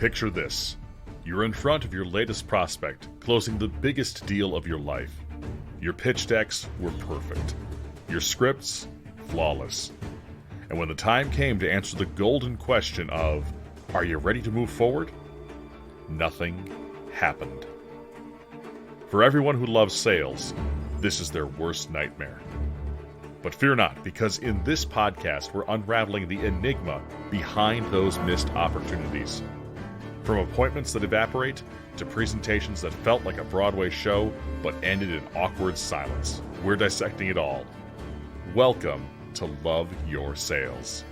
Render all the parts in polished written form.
Picture this. You're in front of your latest prospect, closing the biggest deal of your life. Your pitch decks were perfect. Your scripts, flawless. And when the time came to answer the golden question of, are you ready to move forward? Nothing happened. For everyone who loves sales, this is their worst nightmare. But fear not, because in this podcast, we're unraveling the enigma behind those missed opportunities. From appointments that evaporate to presentations that felt like a Broadway show but ended in awkward silence, we're dissecting it all. Welcome to Love Your Sales.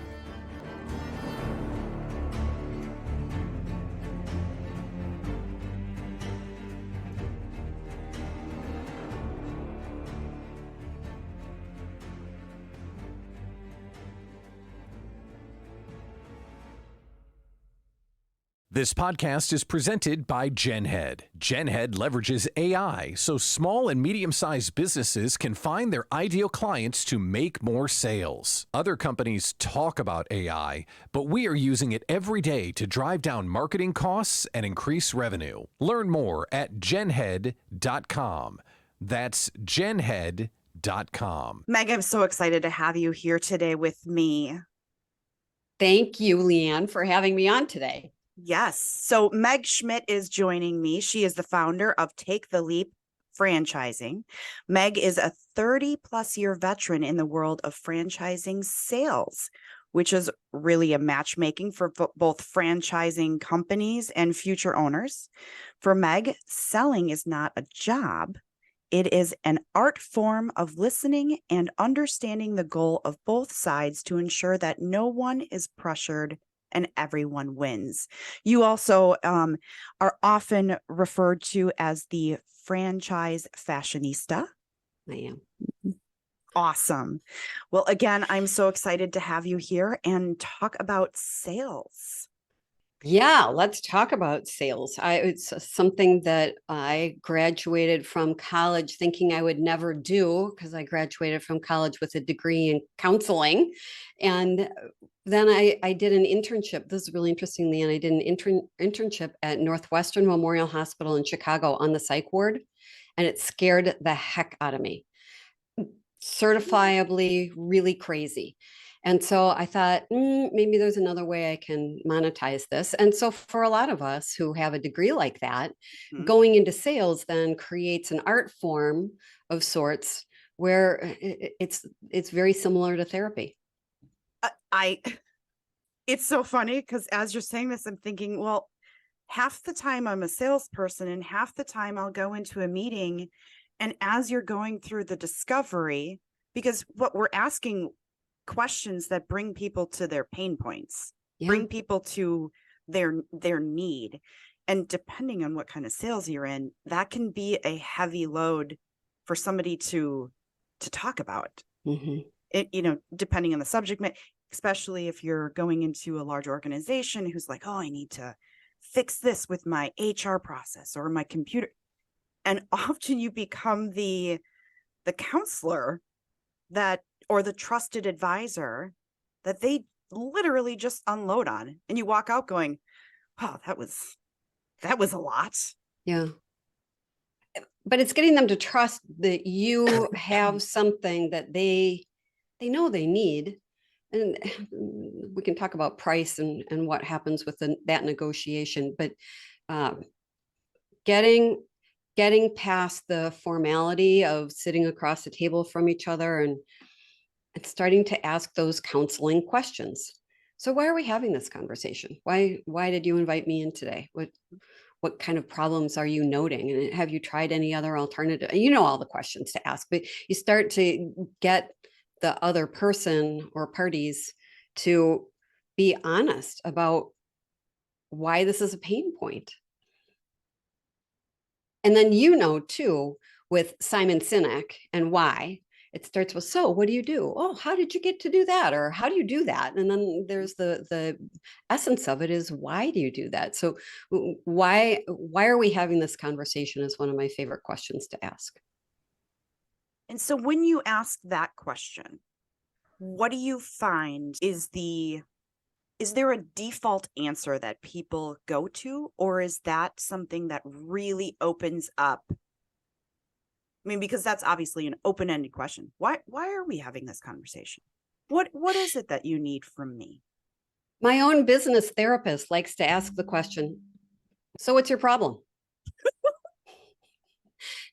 This podcast is presented by GenHead. GenHead leverages AI so small and medium-sized businesses can find their ideal clients to make more sales. Other companies talk about AI, but we are using it every day to drive down marketing costs and increase revenue. Learn more at genhead.com. That's genhead.com. Meg, I'm so excited to have you here today with me. Thank you, Leanne, for having me on today. Yes. So Meg Schmidt is joining me. She is the founder of Take the Leap Franchising. Meg is a 30-plus year veteran in the world of franchising sales, which is really a matchmaking for both franchising companies and future owners. For Meg, selling is not a job. It is an art form of listening and understanding the goal of both sides to ensure that no one is pressured and everyone wins. You also are often referred to as the franchise fashionista. I am. Awesome. Well, again, I'm so excited to have you here and talk about sales. Yeah, let's talk about sales. It's something that I graduated from college thinking I would never do, because I graduated from college with a degree in counseling. And then I did an internship. This is really interesting, Leanne. I did an internship at Northwestern Memorial Hospital in Chicago on the psych ward, and it scared the heck out of me. Certifiably really crazy. And so I thought, maybe there's another way I can monetize this. And so for a lot of us who have a degree like that, going into sales then creates an art form of sorts where it's very similar to therapy. It's so funny because as you're saying this, I'm thinking, well, half the time I'm a salesperson and half the time I'll go into a meeting. And as you're going through the discovery, because what we're asking questions that bring people to their pain points, bring people to their need. And depending on what kind of sales you're in, that can be a heavy load for somebody to talk about. It, depending on the subject matter, especially if you're going into a large organization who's like, oh, I need to fix this with my HR process or my computer. And often you become the counselor or the trusted advisor that they literally just unload on. And you walk out going, oh, that was a lot. Yeah. But it's getting them to trust that you have something that they know they need. And we can talk about price and what happens with that negotiation, but getting past the formality of sitting across the table from each other and starting to ask those counseling questions. So why are we having this conversation? Why did you invite me in today? What kind of problems are you noting? And have you tried any other alternative? All the questions to ask, but you start to get the other person or parties to be honest about why this is a pain point. And then, too, with Simon Sinek and why, it starts with, so what do you do? Oh, how did you get to do that? Or how do you do that? And then there's the essence of it is, why do you do that? So why are we having this conversation is one of my favorite questions to ask. And so when you ask that question, what do you find is the is there a default answer that people go to, or is that something that really opens up? I mean, because that's obviously an open-ended question. Why are we having this conversation? What is it that you need from me? My own business therapist likes to ask the question, so what's your problem?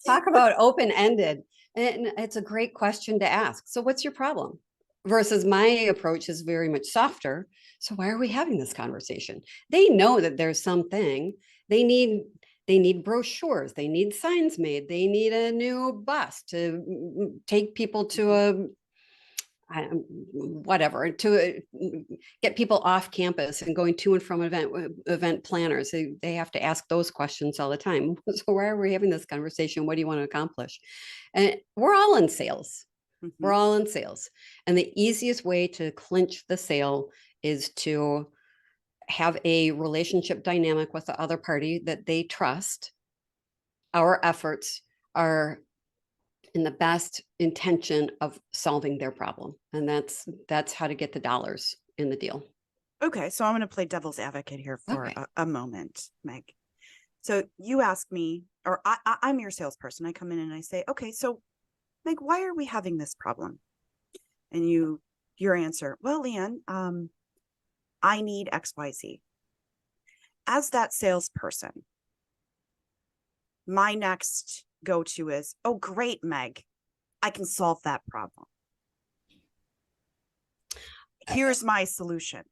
Talk about open-ended. And it's a great question to ask. So what's your problem? Versus my approach is very much softer. So why are we having this conversation? They know that there's something. They need brochures, they need signs made, they need a new bus to take people to a whatever, to get people off campus and going to and from event planners. They have to ask those questions all the time. So why are we having this conversation? What do you want to accomplish? And we're all in sales. We're all in sales. And the easiest way to clinch the sale is to have a relationship dynamic with the other party that they trust. Our efforts are in the best intention of solving their problem. And that's how to get the dollars in the deal. Okay, so I'm going to play devil's advocate here for Okay. a moment, Meg. So you ask me, or I'm your salesperson. I come in and I say, okay, so Meg, why are we having this problem? And your answer, well, Leanne, I need XYZ. As that salesperson, my next go-to is, oh, great, Meg, I can solve that problem. Here's my solution.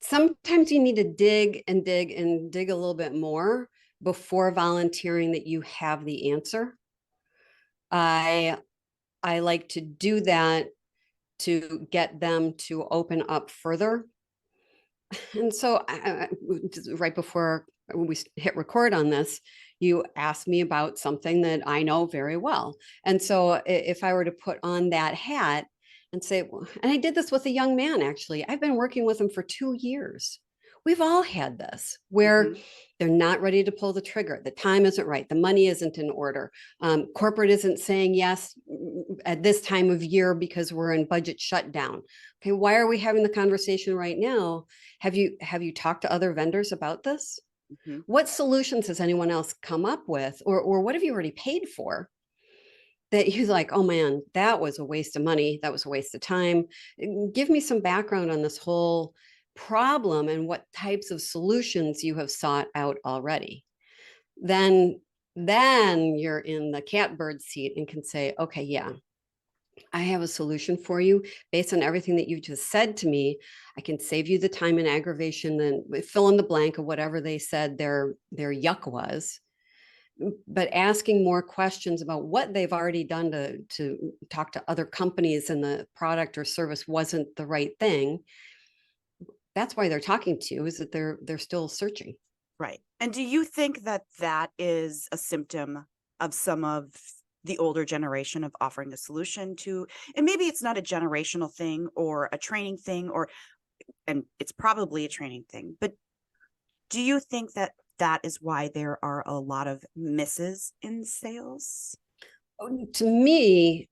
Sometimes you need to dig and dig and dig a little bit more before volunteering that you have the answer. I like to do that to get them to open up further. And so right before we hit record on this, you asked me about something that I know very well. And so if I were to put on that hat and say, and I did this with a young man, actually, I've been working with him for 2 years. We've all had this where they're not ready to pull the trigger. The time isn't right. The money isn't in order. Corporate isn't saying yes at this time of year because we're in budget shutdown. Okay, why are we having the conversation right now? Have you talked to other vendors about this? What solutions has anyone else come up with, or what have you already paid for? That he's like, oh man, that was a waste of money. That was a waste of time. Give me some background on this whole problem and what types of solutions you have sought out already. Then you're in the catbird seat and can say, okay, yeah, I have a solution for you based on everything that you just said to me. I can save you the time and aggravation, then fill in the blank of whatever they said their yuck was. But asking more questions about what they've already done to talk to other companies and the product or service wasn't the right thing. That's why they're talking to you, is that they're still searching. Right. And do you think that that is a symptom of some of the older generation of offering a solution to, and maybe it's not a generational thing or a training thing, and it's probably a training thing, but do you think that that is why there are a lot of misses in sales? To me,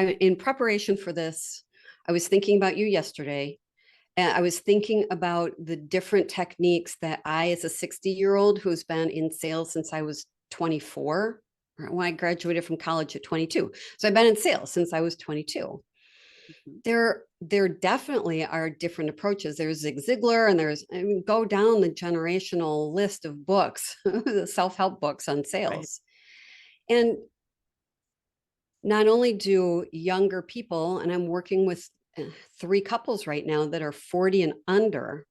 in preparation for this, I was thinking about you yesterday. And I was thinking about the different techniques that I, as a 60-year-old who's been in sales since I was 24, when I graduated from college at 22. So I've been in sales since I was 22. There definitely are different approaches. There's Zig Ziglar, and go down the generational list of books, the self-help books on sales. Right. And not only do younger people, and I'm working with 3 couples right now that are 40 and under,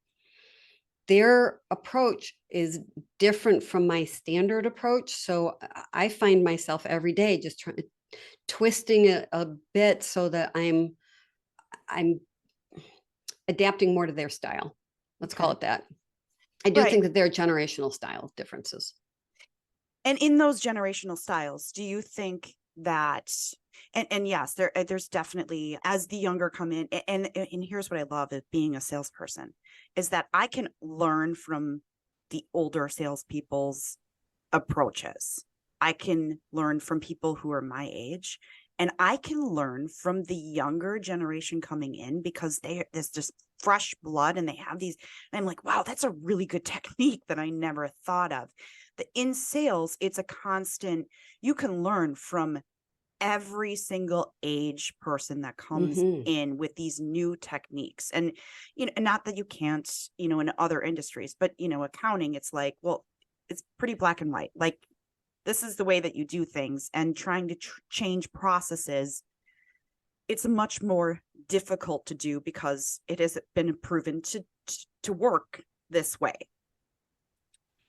their approach is different from my standard approach. So I find myself every day just twisting it a bit so that I'm adapting more to their style. Let's call it that. I do think that there are generational style differences. And in those generational styles, do you think that, and yes, there's definitely, as the younger come in, and here's what I love of being a salesperson, is that I can learn from the older salespeople's approaches. I can learn from people who are my age, And I can learn from the younger generation coming in because there's just fresh blood and they have these. And I'm like, wow, that's a really good technique that I never thought of. In sales, it's a constant, you can learn from every single age person that comes in with these new techniques. And, not that you can't, in other industries, but, accounting, it's like, well, it's pretty black and white. Like, this is the way that you do things, and trying to change processes, it's much more difficult to do because it has been proven to work this way.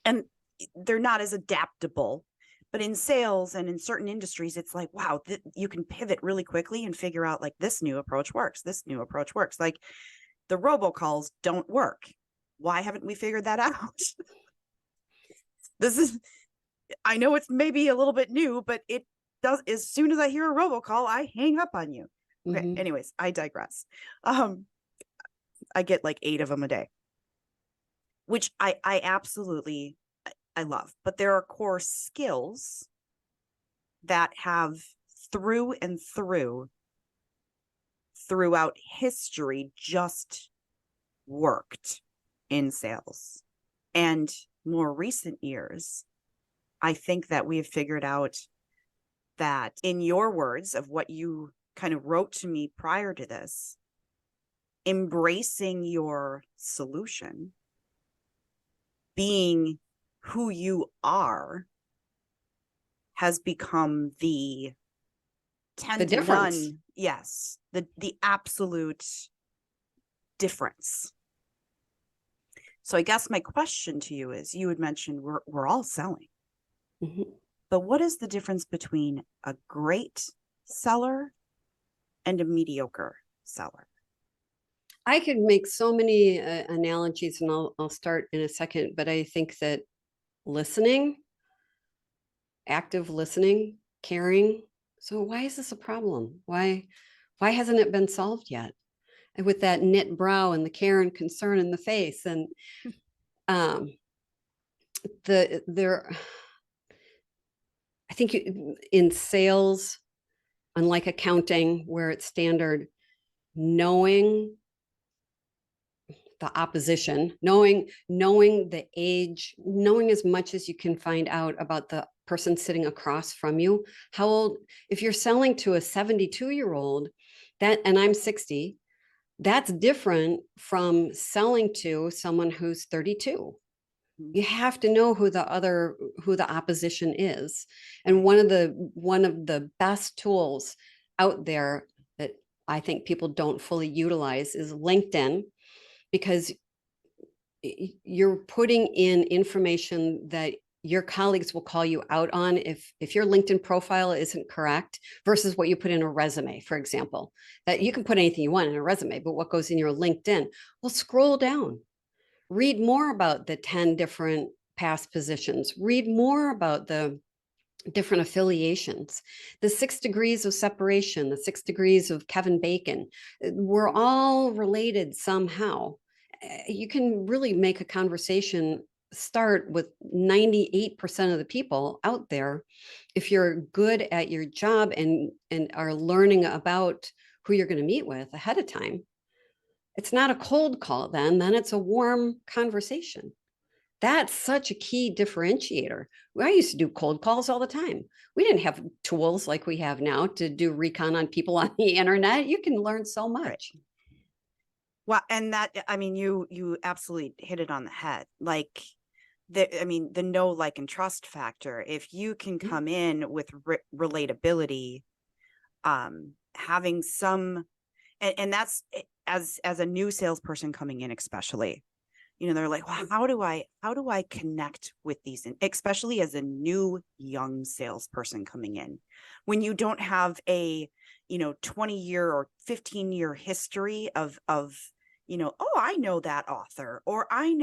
And they're not as adaptable. But in sales and in certain industries, it's like, wow, you can pivot really quickly and figure out like this new approach works. This new approach works. Like the robocalls don't work. Why haven't we figured that out? I know it's maybe a little bit new, but it does. As soon as I hear a robocall, I hang up on you. Okay. Anyways, I digress. I get like 8 of them a day, which I absolutely I love, but there are core skills that have throughout history just worked in sales. And more recent years, I think that we have figured out that, in your words of what you kind of wrote to me prior to this, embracing your solution, being who you are, has become the 10 to difference. none. Yes. The absolute difference. So I guess my question to you is, you had mentioned we're all selling, but what is the difference between a great seller and a mediocre seller? I could make so many analogies, and I'll start in a second, but I think that listening, active listening, caring. So why is this a problem? Why hasn't it been solved yet? And with that knit brow and the care and concern in the face, and I think in sales, unlike accounting, where it's standard, knowing the opposition, knowing the age, knowing as much as you can find out about the person sitting across from you. How old, if you're selling to a 72-year-old, and I'm 60, that's different from selling to someone who's 32. You have to know who the opposition is. And one of the best tools out there that I think people don't fully utilize is LinkedIn, because you're putting in information that your colleagues will call you out on if your LinkedIn profile isn't correct, versus what you put in a resume, for example. That you can put anything you want in a resume, but what goes in your LinkedIn? Well, scroll down. Read more about the 10 different past positions. Read more about the different affiliations, the 6 degrees of separation, the 6 degrees of Kevin Bacon. We're all related somehow. You can really make a conversation start with 98% of the people out there if you're good at your job and are learning about who you're going to meet with ahead of time. It's not a cold call then it's a warm conversation. That's such a key differentiator. I used to do cold calls all the time. We didn't have tools like we have now to do recon on people on the internet. You can learn so much. Right. Well, and that, I mean, you absolutely hit it on the head. Like the know, like, and trust factor. If you can come in with relatability, having some, and that's as a new salesperson coming in, especially, they're like, well, how do I connect with these, especially as a new young salesperson coming in, when you don't have a 20-year or 15-year history of oh, I know that author, or I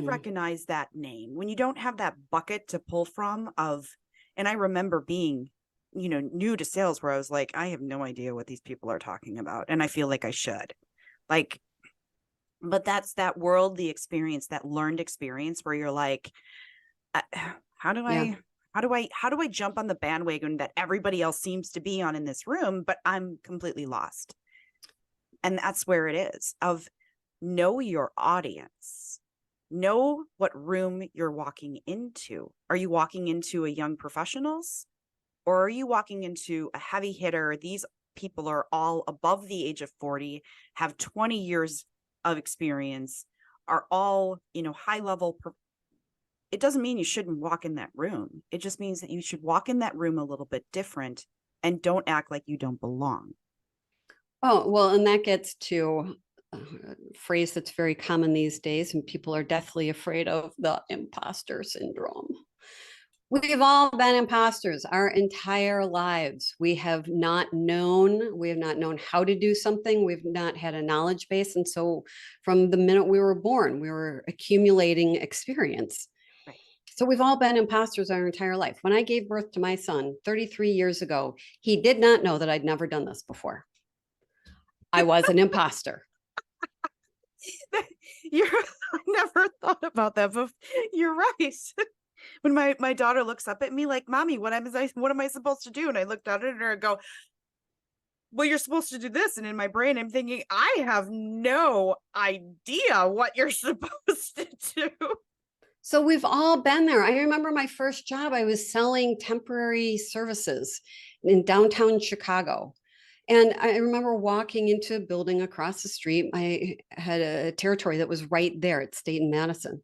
recognize that name. When you don't have that bucket to pull from and I remember being new to sales, where I was like, I have no idea what these people are talking about, and I feel like I should, but that's that worldly experience, that learned experience, where you're like, how do I How do I jump on the bandwagon that everybody else seems to be on in this room, but I'm completely lost? And that's where it is of know your audience. Know what room you're walking into. Are you walking into a young professionals, or are you walking into a heavy hitter? These people are all above the age of 40, have 20 years of experience, are all, high level. It doesn't mean you shouldn't walk in that room. It just means that you should walk in that room a little bit different and don't act like you don't belong. Oh, well, and that gets to a phrase that's very common these days, and people are deathly afraid of, the imposter syndrome. We've all been imposters our entire lives. We have not known how to do something. We've not had a knowledge base. And so from the minute we were born, we were accumulating experience. Right. So we've all been imposters our entire life. When I gave birth to my son 33 years ago, he did not know that I'd never done this before. I was an imposter. I never thought about that, but you're right. When my daughter looks up at me like, Mommy, what am I supposed to do? And I looked at her and go, well, you're supposed to do this. And in my brain, I'm thinking, I have no idea what you're supposed to do. So we've all been there. I remember my first job, I was selling temporary services in downtown Chicago. And I remember walking into a building across the street. I had a territory that was right there at State and Madison.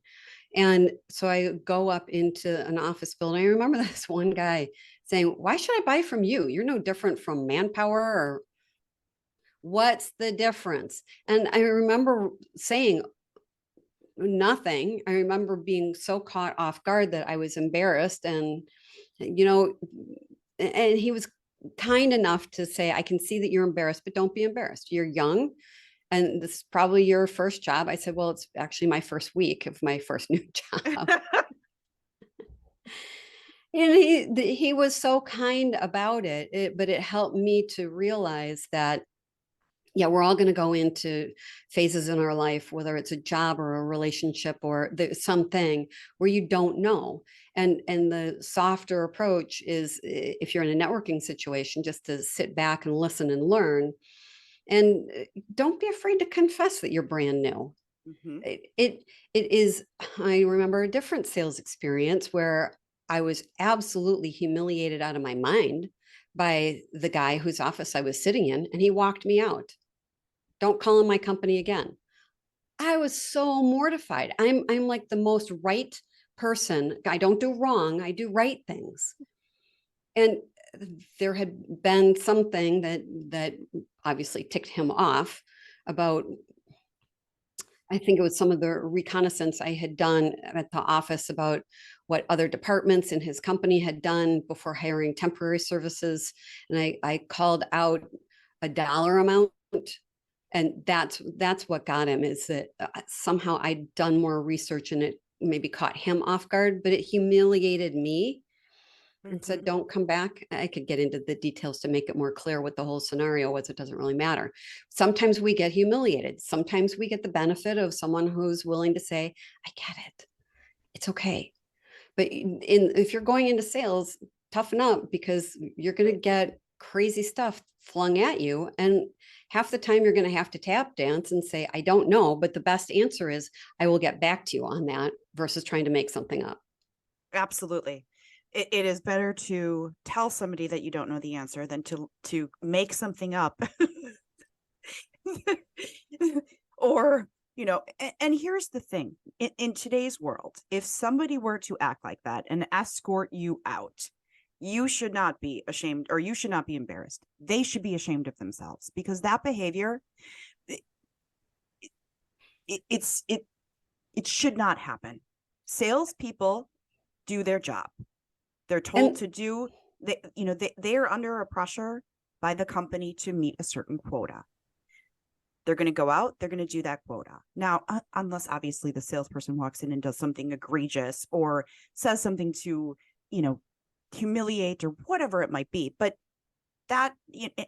And so I go up into an office building. I remember this one guy saying, why should I buy from you? You're no different from Manpower, or what's the difference? And I remember saying nothing. I remember being so caught off guard that I was embarrassed. And, and he was kind enough to say, I can see that you're embarrassed, but don't be embarrassed. You're young. And this is probably your first job. I said, well, it's actually my first week of my first new job. And he was so kind about it, but it helped me to realize that, yeah, we're all going to go into phases in our life, whether it's a job or a relationship or something where you don't know. And the softer approach is, if you're in a networking situation, just to sit back and listen and learn. And don't be afraid to confess that you're brand new. Mm-hmm. It is. I remember a different sales experience where I was absolutely humiliated out of my mind by the guy whose office I was sitting in, and he walked me out. Don't call in my company again. I was so mortified. I'm like the most right person. I don't do wrong. I do right things. And there had been something that obviously ticked him off about, I think it was some of the reconnaissance I had done at the office about what other departments in his company had done before hiring temporary services. And I called out a dollar amount. And that's what got him, is that somehow I'd done more research and it maybe caught him off guard, but it humiliated me. And said, don't come back. I could get into the details to make it more clear what the whole scenario was. It doesn't really matter. Sometimes we get humiliated. Sometimes we get the benefit of someone who's willing to say, I get it. It's okay. But if you're going into sales, toughen up, because you're going to get crazy stuff flung at you. And half the time you're going to have to tap dance and say, I don't know. But the best answer is, I will get back to you on that, versus trying to make something up. Absolutely. It is better to tell somebody that you don't know the answer than to make something up. Or, and here's the thing. In today's world, if somebody were to act like that and escort you out, you should not be ashamed, or you should not be embarrassed. They should be ashamed of themselves, because that behavior, it should not happen. Salespeople do their job. They're told to do, they are under a pressure by the company to meet a certain quota. They're going to go out, they're going to do that quota. Now, unless obviously the salesperson walks in and does something egregious or says something to, humiliate or whatever it might be. But that,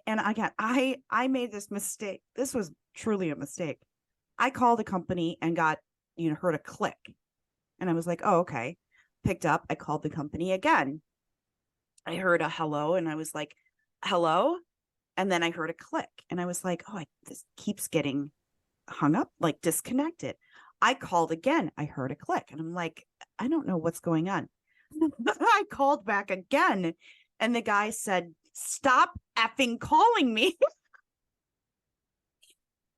and again, I made this mistake. This was truly a mistake. I called a company and got, heard a click. And I was like, oh, okay. Picked up, I called the company again. I heard a hello and I was like, hello. And then I heard a click and I was like, oh, this keeps getting hung up, like disconnected. I called again. I heard a click and I'm like, I don't know what's going on. I called back again and the guy said, stop effing calling me.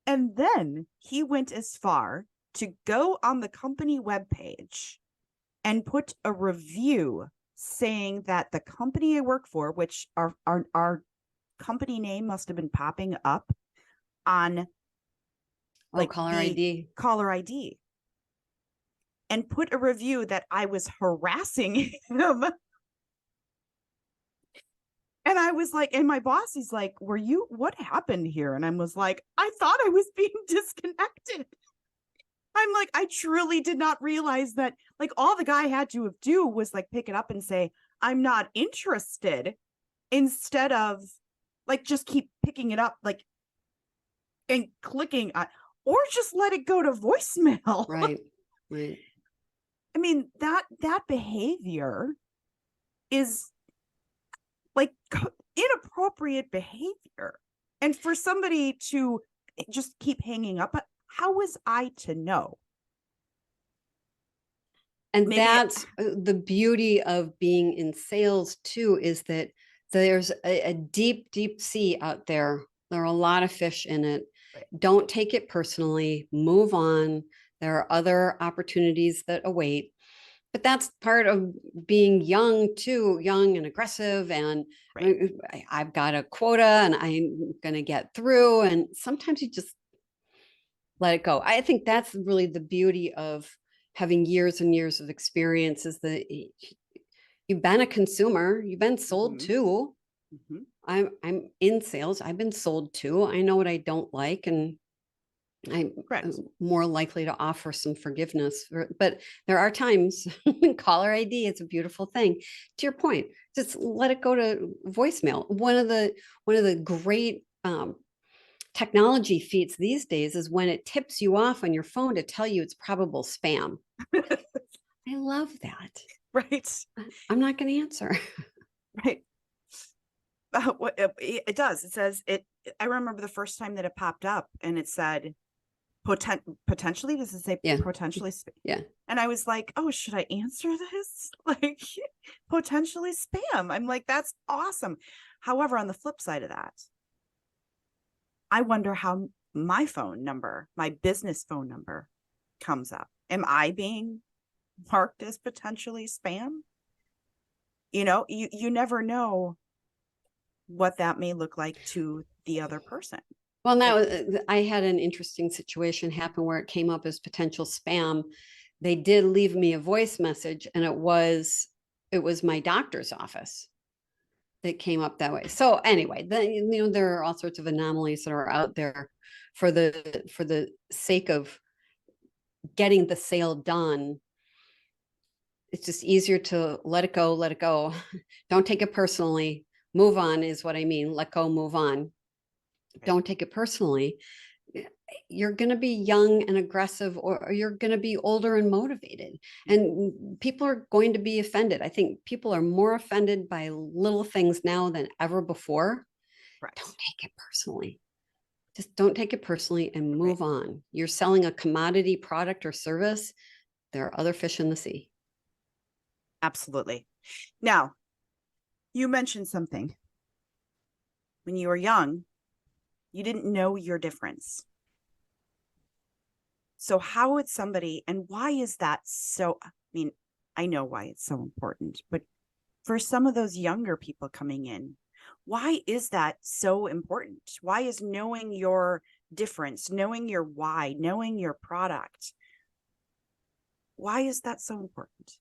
And then he went as far to go on the company webpage and put a review saying that the company I work for, which our company name must have been popping up on caller ID. Caller ID, and put a review that I was harassing him. And I was like, and my boss, he's like, what happened here? And I was like, I thought I was being disconnected. I'm like, I truly did not realize that, like, all the guy had to do was like pick it up and say, I'm not interested, instead of like just keep picking it up, like, and clicking on, or just let it go to voicemail. Right. Right. I mean, that behavior is like inappropriate behavior. And for somebody to just keep hanging up, how was I to know? And that's the beauty of being in sales too, is that there's a deep, deep sea out there. There are a lot of fish in it. Right. Don't take it personally, move on. There are other opportunities that await. But that's part of being young too, young and aggressive. And Right. I've got a quota and I'm going to get through. And sometimes you just let it go. I think that's really the beauty of having years and years of experience, is that you've been a consumer, you've been sold to. I'm in sales. I've been sold to. I know what I don't like, and I'm more likely to offer some forgiveness. But there are times, caller ID is a beautiful thing. To your point, just let it go to voicemail. One of the great technology feats these days is when it tips you off on your phone to tell you it's probable spam. I love that. Right. I'm not going to answer. Right. It does. It says it. I remember the first time that it popped up and it said potentially, does it say potentially? Yeah. And I was like, oh, should I answer this? Like, potentially spam. I'm like, that's awesome. However, on the flip side of that, I wonder how my phone number, my business phone number, comes up. Am I being marked as potentially spam? You know, you never know what that may look like to the other person. Well, now I had an interesting situation happen where it came up as potential spam. They did leave me a voice message, and it was my doctor's office that came up that way. So anyway, then there are all sorts of anomalies that are out there for the sake of getting the sale done. It's just easier to let it go, let it go. Don't take it personally. Move on is what I mean. Let go, move on. Don't take it personally. You're going to be young and aggressive, or you're going to be older and motivated, and people are going to be offended. I think people are more offended by little things now than ever before. Right. Don't take it personally. Just don't take it personally and move on. You're selling a commodity product or service. There are other fish in the sea. Absolutely. Now, you mentioned something. When you were young, you didn't know your difference. So how would somebody, and why is that so, I mean, I know why it's so important, but for some of those younger people coming in, why is that so important? Why is knowing your difference, knowing your why, knowing your product, why is that so important?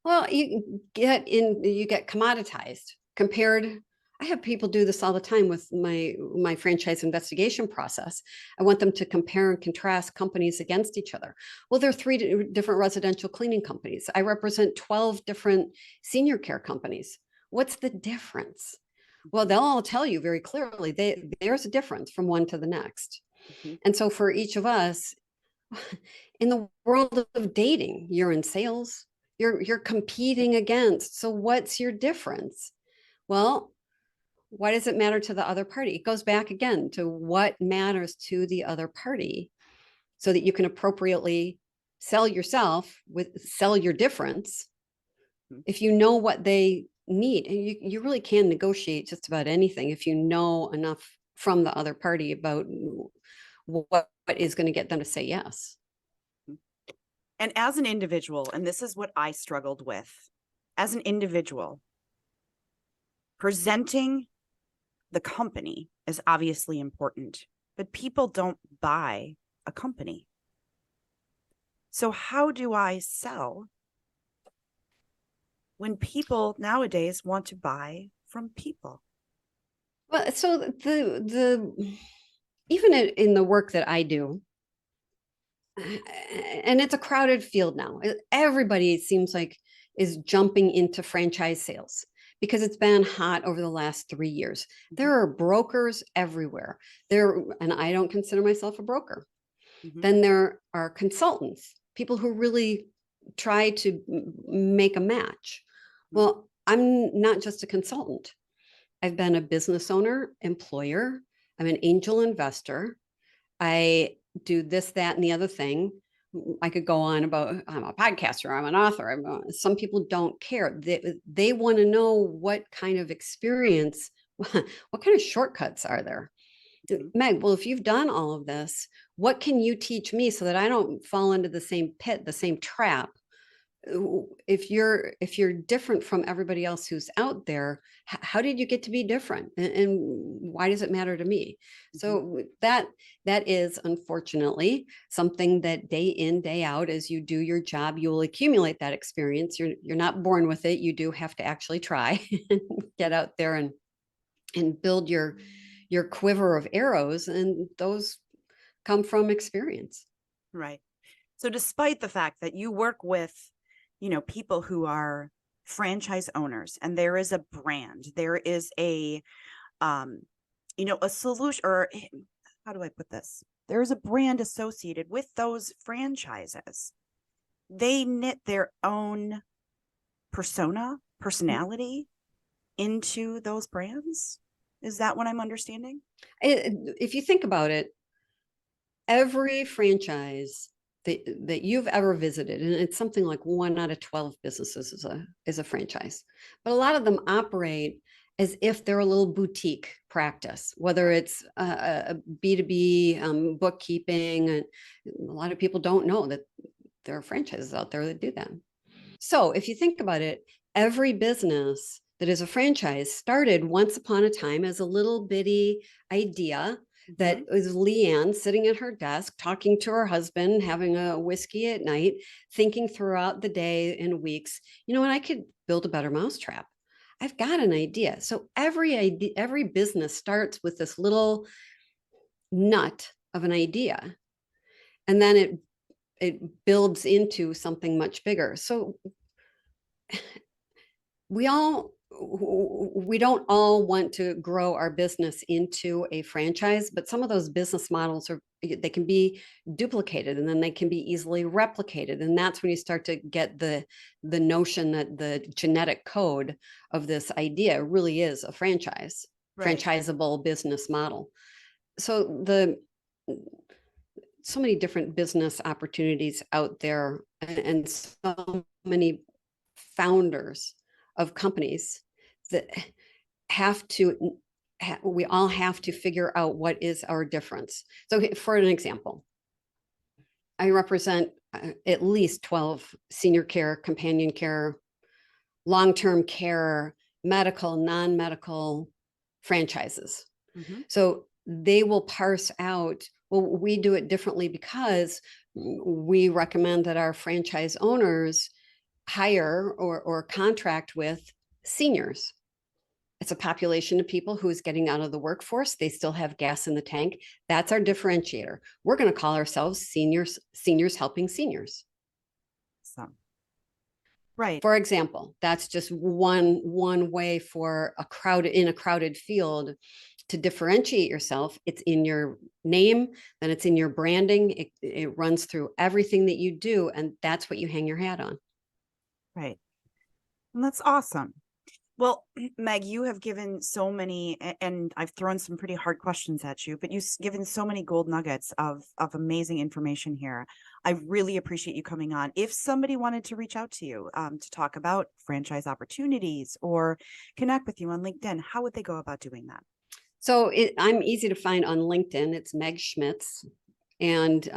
Well, you get commoditized compared. I have people do this all the time with my franchise investigation process. I want them to compare and contrast companies against each other. Well, there are 3 different residential cleaning companies. I represent 12 different senior care companies. What's the difference? Well, they'll all tell you very clearly there's a difference from one to the next. And so for each of us, in the world of dating, you're in sales, you're competing against. So what's your difference? Well, why does it matter to the other party? It goes back again to what matters to the other party so that you can appropriately sell yourself sell your difference. If you know what they need, and you really can negotiate just about anything if you know enough from the other party about what is going to get them to say yes. And as an individual, and this is what I struggled with, as an individual, presenting the company is obviously important, but people don't buy a company. So how do I sell when people nowadays want to buy from people? Well, so the even in the work that I do, and it's a crowded field now. Everybody, it seems like, is jumping into franchise sales because it's been hot over the last 3 years. There are brokers everywhere. And I don't consider myself a broker. Then there are consultants, people who really try to make a match. Well, I'm not just a consultant. I've been a business owner, employer. I'm an angel investor. I do this, that, and the other thing. I could go on about, I'm a podcaster, I'm an author. Some people don't care. They want to know what kind of experience, what kind of shortcuts are there? Meg, well, if you've done all of this, what can you teach me so that I don't fall into the same pit, the same trap? If you're different from everybody else who's out there, how did you get to be different, and why does it matter to me? So that is unfortunately something that day in, day out, as you do your job, you will accumulate that experience. You're not born with it. You do have to actually try and get out there and build your quiver of arrows, and those come from experience. Right. So despite the fact that you work with, people who are franchise owners, and there is a brand, there is a solution, or how do I put this? There is a brand associated with those franchises. They knit their own personality into those brands. Is that what I'm understanding? If you think about it, every franchise that you've ever visited, and it's something like 1 out of 12 businesses is a franchise, but a lot of them operate as if they're a little boutique practice, whether it's a B2B bookkeeping. And a lot of people don't know that there are franchises out there that do that. So if you think about it, every business that is a franchise started once upon a time as a little bitty idea that was Leanne sitting at her desk, talking to her husband, having a whiskey at night, thinking throughout the day and weeks, and I could build a better mousetrap. I've got an idea. So every business starts with this little nut of an idea, and then it builds into something much bigger. So we don't all want to grow our business into a franchise, but some of those business models they can be duplicated, and then they can be easily replicated. And that's when you start to get the notion that the genetic code of this idea really is a franchise, right. Franchisable business model. So so many different business opportunities out there, and so many founders of companies that we all have to figure out what is our difference. So for an example, I represent at least 12 senior care, companion care, long-term care, medical, non-medical franchises. So they will parse out, well, we do it differently because we recommend that our franchise owners hire or contract with seniors. It's a population of people who is getting out of the workforce. They still have gas in the tank. That's our differentiator. We're going to call ourselves seniors helping seniors. So, right. For example, that's just one way for a crowded field to differentiate yourself. It's in your name, then it's in your branding. It runs through everything that you do, and that's what you hang your hat on. Right. And that's awesome. Well, Meg, you have given so many, and I've thrown some pretty hard questions at you, but you've given so many gold nuggets of amazing information here. I really appreciate you coming on. If somebody wanted to reach out to you to talk about franchise opportunities or connect with you on LinkedIn, how would they go about doing that? So I'm easy to find on LinkedIn. It's Meg Schmitz. And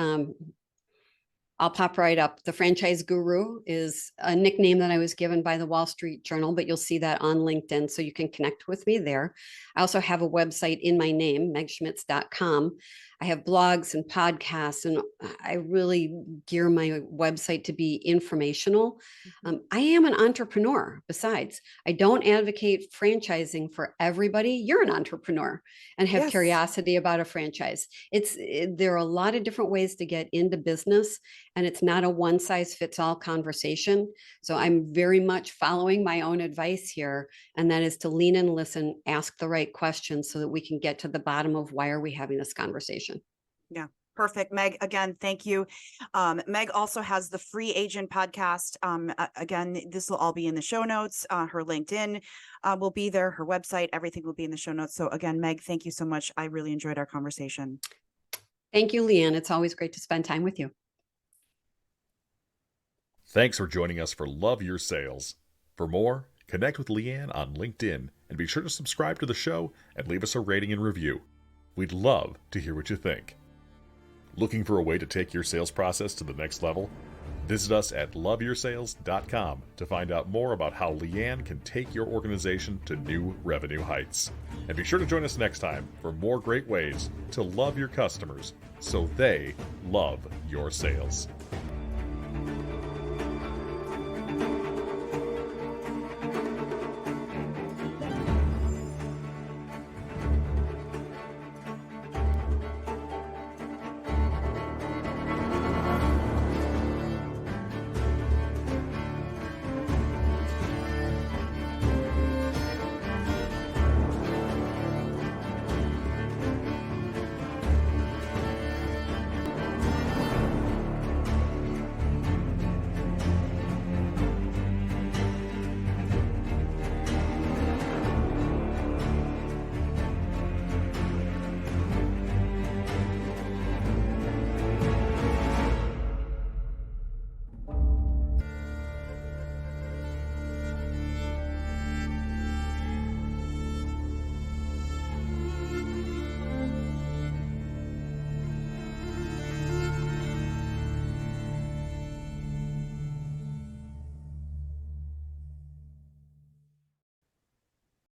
I'll pop right up. The Franchise Guru is a nickname that I was given by the Wall Street Journal, but you'll see that on LinkedIn, so you can connect with me there. I also have a website in my name, megschmitz.com. I have blogs and podcasts, and I really gear my website to be informational. I am an entrepreneur. Besides, I don't advocate franchising for everybody. You're an entrepreneur and have Yes. curiosity about a franchise. There are a lot of different ways to get into business, and it's not a one size fits all conversation. So I'm very much following my own advice here, and that is to lean and listen, ask the right questions so that we can get to the bottom of why are we having this conversation. Yeah. Perfect. Meg, again, thank you. Meg also has the Free Agent podcast. Again, this will all be in the show notes. Her LinkedIn will be there. Her website, everything will be in the show notes. So again, Meg, thank you so much. I really enjoyed our conversation. Thank you, Leanne. It's always great to spend time with you. Thanks for joining us for Love Your Sales. For more, connect with Leanne on LinkedIn and be sure to subscribe to the show and leave us a rating and review. We'd love to hear what you think. Looking for a way to take your sales process to the next level? Visit us at loveyoursales.com to find out more about how Leanne can take your organization to new revenue heights. And be sure to join us next time for more great ways to love your customers so they love your sales.